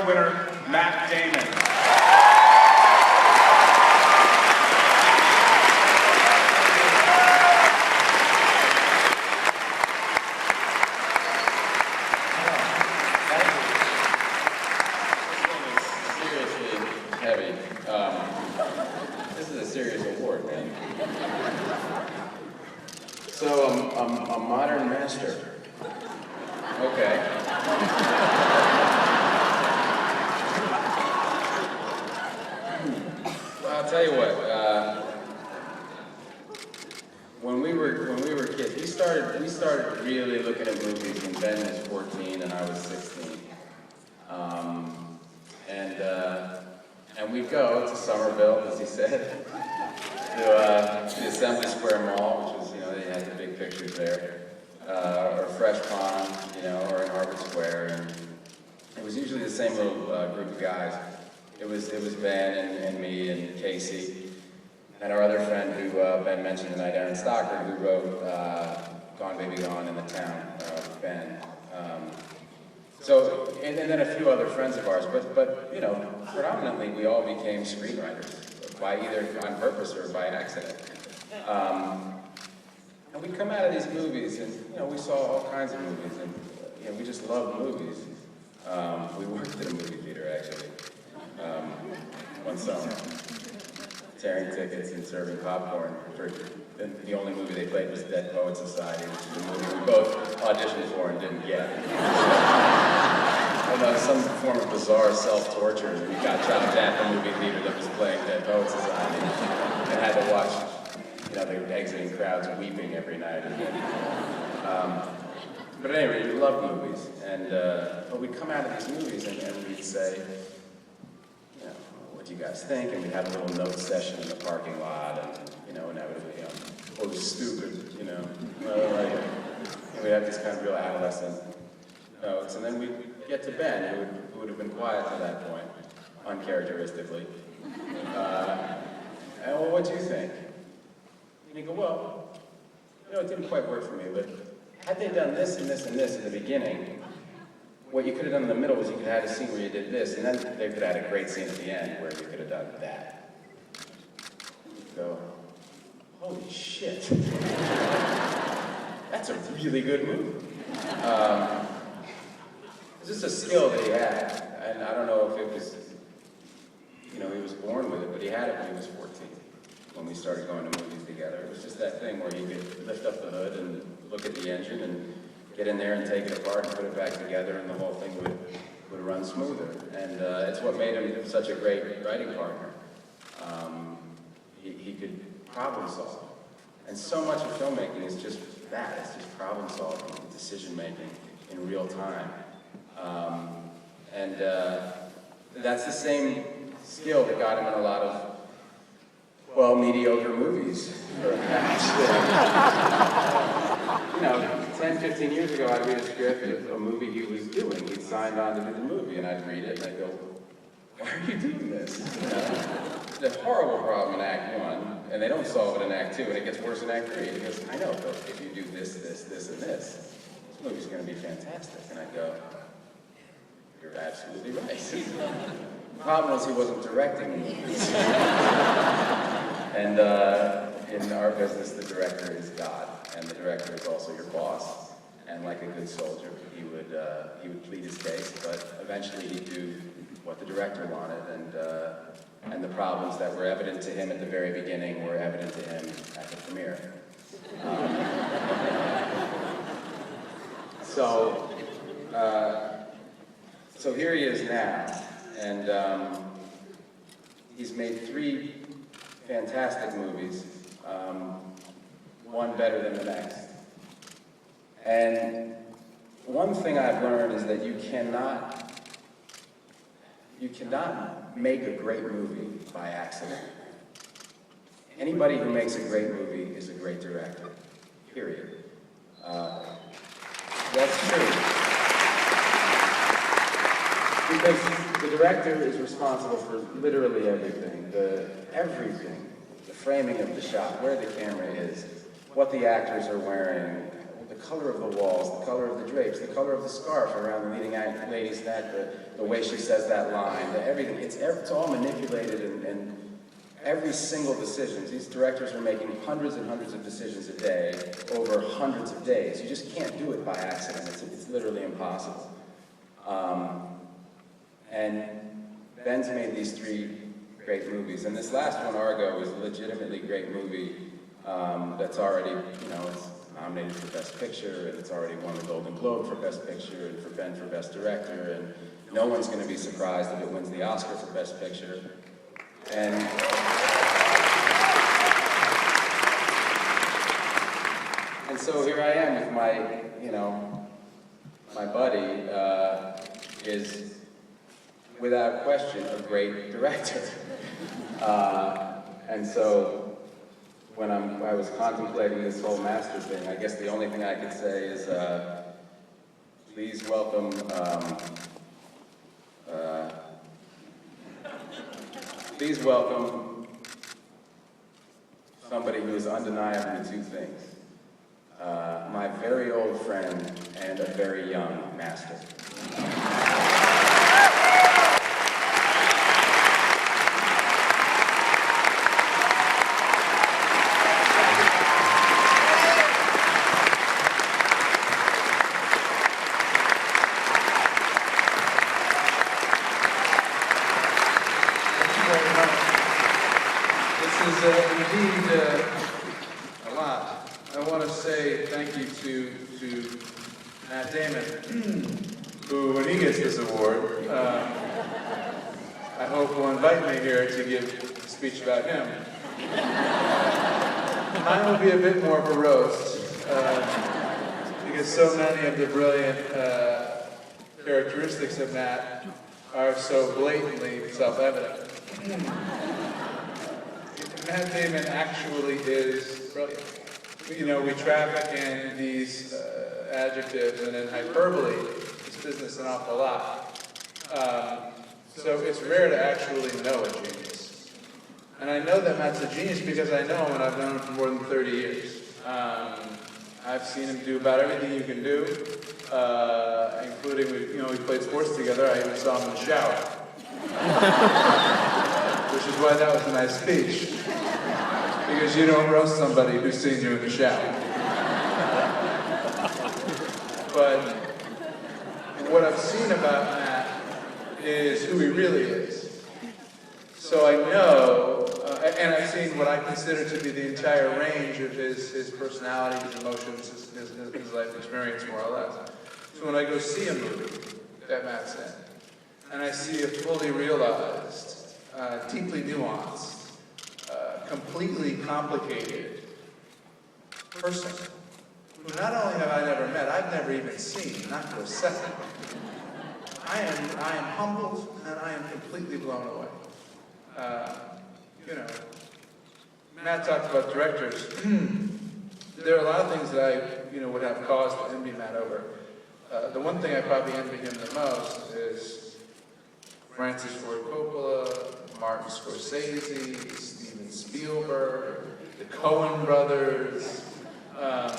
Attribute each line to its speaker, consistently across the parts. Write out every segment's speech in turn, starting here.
Speaker 1: Award winner, Matt Damon.
Speaker 2: Heavy. This is a serious award, man. So, a modern master. Okay. Well, I'll tell you what. When we were kids, we started really looking at movies when Ben was 14 and I was 16. And we'd go to Somerville, as he said, to the Assembly Square Mall, which was, they had the big pictures there, or Fresh Pond, or in Harvard Square. And it was usually the same little group of guys. It was Ben and me and Casey, and our other friend who Ben mentioned tonight, Aaron Stocker, who wrote Gone Baby Gone in the Town, Ben. So, and then a few other friends of ours, but predominantly we all became screenwriters, by either on purpose or by accident. And we'd come out of these movies, and we saw all kinds of movies, and we just loved movies. We worked at a movie theater, actually, one summer, tearing tickets and serving popcorn. The only movie they played was Dead Poets Society, which is a movie we both auditioned for and didn't get. Some form of bizarre self-torture. We got chopped at the movie theater that was playing Dead Poets Society and had to watch, the exiting crowds weeping every night. But anyway, we loved movies, but we'd come out of these movies and we'd say, what do you guys think? And we'd have a little note session in the parking lot, and inevitably, what was stupid, we'd have these kind of real adolescent notes, and then we'd get to Ben, who would have been quiet to that point, uncharacteristically. And well, what do you think? And he'd go, well, it didn't quite work for me, but had they done this and this and this in the beginning, what you could have done in the middle was you could have had a scene where you did this, and then they could have had a great scene at the end where you could have done that. You'd go, holy shit. That's a really good movie. It's just a skill that he had, and I don't know if it was, he was born with it, but he had it when he was 14, when we started going to movies together. It was just that thing where you could lift up the hood and look at the engine and get in there and take it apart and put it back together, and the whole thing would run smoother. And it's what made him such a great writing partner. He could problem solve. And so much of filmmaking is just that. It's just problem solving, decision making in real time. That's the same skill that got him in a lot of, mediocre movies, perhaps. 10, 15 years ago, I'd read a script of a movie he was doing. He'd signed on to do the movie, and I'd read it, and I'd go, why are you doing this? It's a horrible problem in Act 1, and they don't solve it in Act 2, and it gets worse in Act 3. He goes, I know, but if you do this, and this movie's going to be fantastic. And I'd go, you're absolutely right. The problem was he wasn't directing the movies. And in our business, the director is God, and the director is also your boss. And like a good soldier, he would plead his case, but eventually he'd do what the director wanted, and the problems that were evident to him at the very beginning were evident to him at the premiere. So here he is now, and he's made 3 fantastic movies, one better than the next. And one thing I've learned is that you cannot make a great movie by accident. Anybody who makes a great movie is a great director, period. That's true. Because the director is responsible for literally everything. The framing of the shot, where the camera is, what the actors are wearing, the color of the walls, the color of the drapes, the color of the scarf around the leading lady's neck, the way she says that line, everything. It's all manipulated and every single decision. These directors are making hundreds and hundreds of decisions a day over hundreds of days. You just can't do it by accident. It's literally impossible. And Ben's made these 3 great movies, and this last one, Argo, is a legitimately great movie that's already, it's nominated for Best Picture, and it's already won the Golden Globe for Best Picture, and for Ben for Best Director, and no one's going to be surprised if it wins the Oscar for Best Picture. And so here I am with my buddy is without question a great director. And so when I was contemplating this whole master thing, I guess the only thing I could say is please welcome somebody who is undeniably 2 things. My very old friend and a very young master.
Speaker 3: Indeed a lot. I want to say thank you to Matt Damon, who, when he gets this award, I hope will invite me here to give a speech about him. Mine will be a bit more of a roast, because so many of the brilliant characteristics of Matt are so blatantly self-evident. Matt Damon actually is brilliant. We traffic in these adjectives and in hyperbole, this business an awful lot. So it's rare to actually know a genius. And I know that Matt's a genius because I know him and I've known him for more than 30 years. I've seen him do about everything you can do, including, we played sports together. I even saw him in the shower. Which is why that was a nice speech. Because you don't roast somebody who's seen you in the shower. But what I've seen about Matt is who he really is. So I know, and I've seen what I consider to be the entire range of his personality, his emotions, his life experience, more or less. So when I go see a movie that Matt's in, and I see a fully realized, deeply nuanced, completely complicated person who not only have I never met, I've never even seen, not for a second. I am humbled and I am completely blown away. Matt talked about directors. There are a lot of things that I, would have cause to envy Matt over. The one thing I probably envy him the most is Francis Ford Coppola, Martin Scorsese, Steven Spielberg, the Coen brothers, a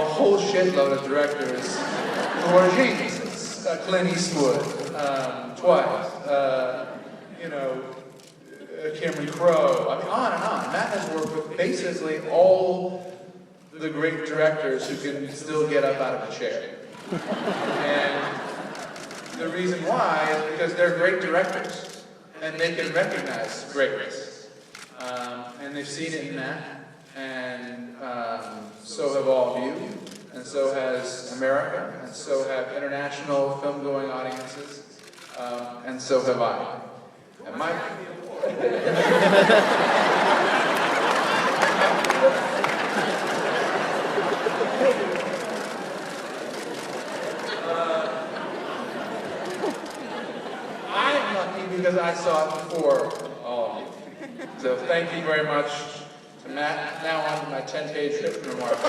Speaker 3: whole shitload of directors who are geniuses. Clint Eastwood, twice, Cameron Crowe, on and on. Matt has worked with basically all the great directors who can still get up out of a chair. And the reason why is because they're great directors, and they can recognize greatness. And they've seen it in Matt, and so have all of you, and so has America, and so have international film-going audiences, and so have I. And my... I'm lucky because I saw it before all of you. So thank you very much to Matt. Now on to my 10-page written remarks.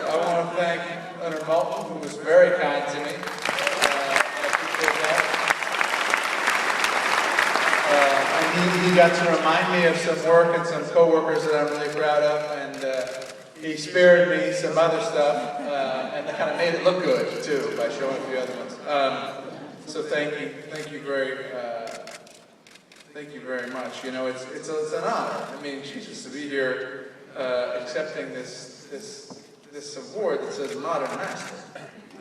Speaker 3: I want to thank Leonard Maltin, who was very kind to me. I appreciate that. I need he got to remind me of some work and some coworkers that I'm really proud of, and he spared me some other stuff, and kind of made it look good too by showing a few other ones. So thank you very much. You know, it's an honor. I mean, Jesus, to be here accepting this award that says Modern Master.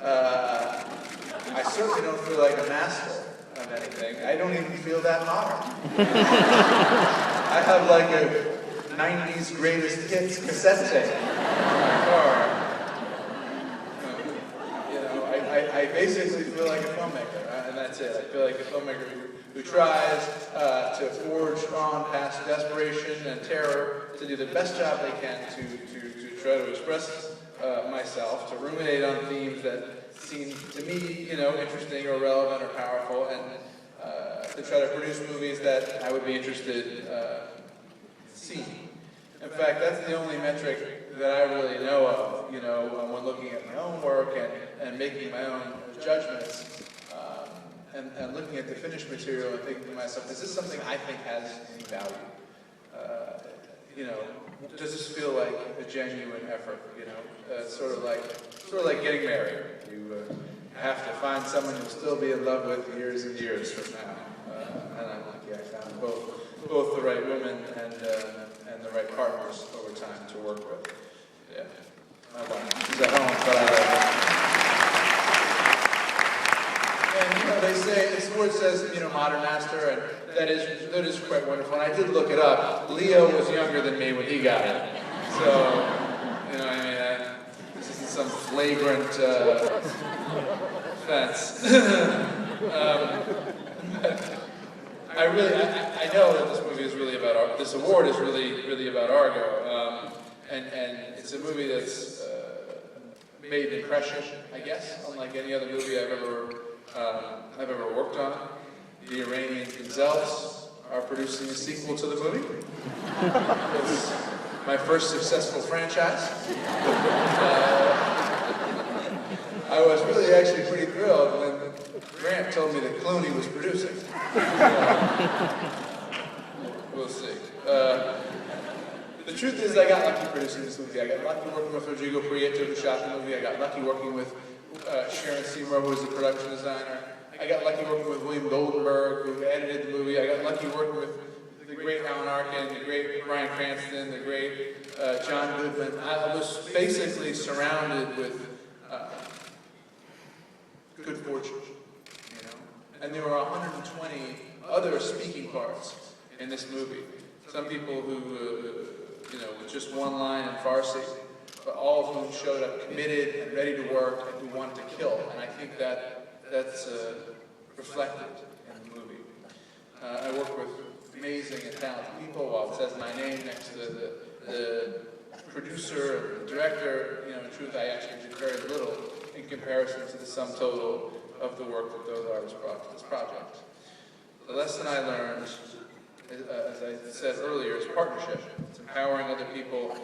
Speaker 3: I certainly don't feel like a master of anything. I don't even feel that modern. I have like a 90s greatest hits cassette tape in my car. You know, I basically feel like a filmmaker, and that's it. I feel like a filmmaker who tries to forge on past desperation and terror to do the best job they can to try to express myself, to ruminate on themes that seem to me, you know, interesting or relevant or powerful, and to try to produce movies that I would be interested in seeing. In fact, that's the only metric that I really know of, you know, when looking at my own work and making my own judgments, and looking at the finished material and thinking to myself, is this something I think has any value? You know, does this feel like a genuine effort? You know, sort of like getting married. You have to find someone you'll still be in love with years and years from now. And I'm lucky I found both the right woman and the right partners over time to work with. Yeah, my wife. She's at home, but I like her. And you know, they say this word says, you know, Modern Master, and that is quite wonderful. And I did look it up. Leo was younger than me when he got it, so you know, I mean, this isn't some flagrant offense. I know that this movie is really about this award is really about Argo, and it's a movie that's made an impression, I guess, unlike any other movie I've ever worked on. The Iranians themselves are producing a sequel to the movie. It's my first successful franchise. I was really actually pretty thrilled when Grant told me that Clooney was producing. We'll see. The truth is, I got lucky producing this movie. I got lucky working with Rodrigo Prieto, who shot the movie. I got lucky working with Sharon Seymour, who was the production designer. I got lucky working with William Goldenberg, who edited the movie. I got lucky working with the great Alan Arkin, the great Bryan Cranston, the great John Goodman. I was basically surrounded with good fortune, you know. And there were 120 other speaking parts in this movie. Some people who, you know, with just one line in Farsi, but all of whom showed up committed and ready to work and who wanted to kill. And I think that's reflected in the movie. I work with amazing and talented people. While it says my name next to the producer and the director, you know, in truth, I actually did very little in comparison to the sum total of the work that those artists brought to this project. The lesson I learned, as I said earlier, is partnership. It's empowering other people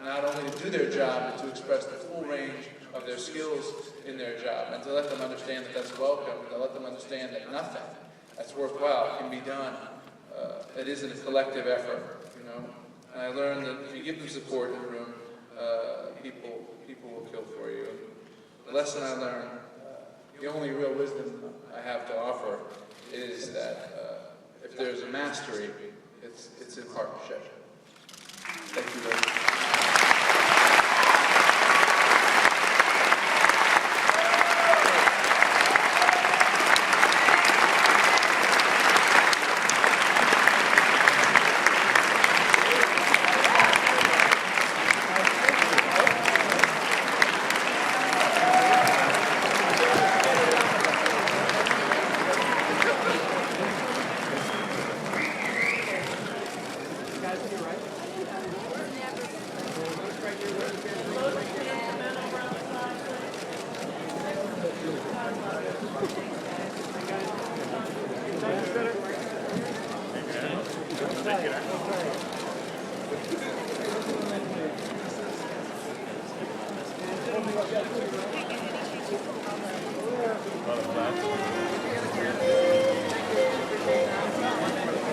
Speaker 3: not only to do their job, but to express the full range of their skills in their job, and to let them understand that that's welcome, and to let them understand that nothing that's worthwhile can be done. It isn't a collective effort, you know. And I learned that if you give them support in the room, people will kill for you. The lesson I learned, the only real wisdom I have to offer is that if there's a mastery, it's in partnership. Thank you very much.
Speaker 4: Well,